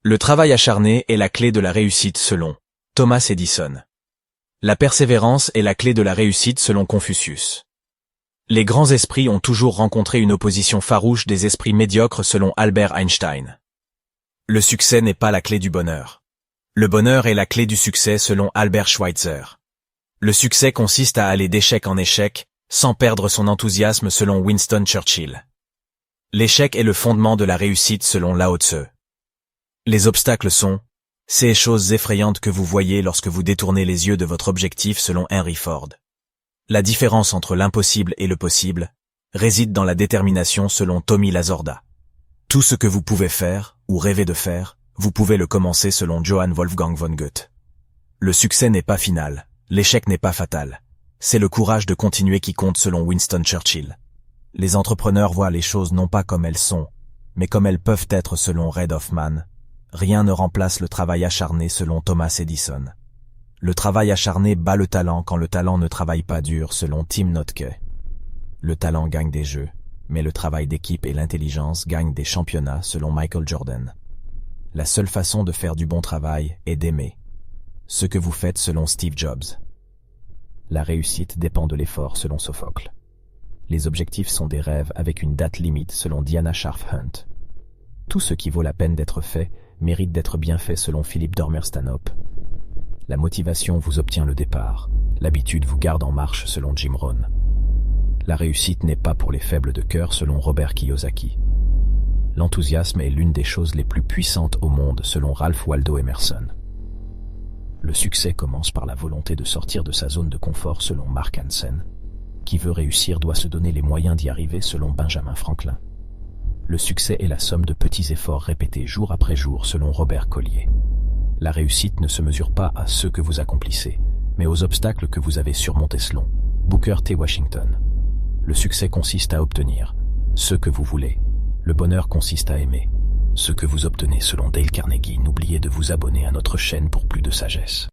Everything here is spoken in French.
Le travail acharné est la clé de la réussite selon Thomas Edison. La persévérance est la clé de la réussite selon Confucius. Les grands esprits ont toujours rencontré une opposition farouche des esprits médiocres selon Albert Einstein. Le succès n'est pas la clé du bonheur. Le bonheur est la clé du succès selon Albert Schweitzer. Le succès consiste à aller d'échec en échec, sans perdre son enthousiasme selon Winston Churchill. L'échec est le fondement de la réussite selon Lao Tzu. Les obstacles sont ces choses effrayantes que vous voyez lorsque vous détournez les yeux de votre objectif selon Henry Ford. La différence entre l'impossible et le possible réside dans la détermination selon Tommy Lasorda. Tout ce que vous pouvez faire, ou rêver de faire, vous pouvez le commencer selon Johann Wolfgang von Goethe. Le succès n'est pas final, l'échec n'est pas fatal. C'est le courage de continuer qui compte selon Winston Churchill. Les entrepreneurs voient les choses non pas comme elles sont, mais comme elles peuvent être selon Reid Hoffman. Rien ne remplace le travail acharné selon Thomas Edison. Le travail acharné bat le talent quand le talent ne travaille pas dur selon Tim Notke. Le talent gagne des jeux, mais le travail d'équipe et l'intelligence gagnent des championnats selon Michael Jordan. La seule façon de faire du bon travail est d'aimer. Ce que vous faites selon Steve Jobs. La réussite dépend de l'effort selon Sophocle. Les objectifs sont des rêves avec une date limite selon Diana Scharf Hunt. Tout ce qui vaut la peine d'être fait mérite d'être bien fait selon Philippe Dormer-Stanhope. La motivation vous obtient le départ, l'habitude vous garde en marche selon Jim Rohn. La réussite n'est pas pour les faibles de cœur selon Robert Kiyosaki. L'enthousiasme est l'une des choses les plus puissantes au monde selon Ralph Waldo Emerson. Le succès commence par la volonté de sortir de sa zone de confort selon Mark Hansen. Qui veut réussir doit se donner les moyens d'y arriver selon Benjamin Franklin. Le succès est la somme de petits efforts répétés jour après jour selon Robert Collier. La réussite ne se mesure pas à ce que vous accomplissez, mais aux obstacles que vous avez surmontés selon Booker T. Washington. Le succès consiste à obtenir ce que vous voulez. Le bonheur consiste à aimer ce que vous obtenez selon Dale Carnegie. N'oubliez de vous abonner à notre chaîne pour plus de sagesse.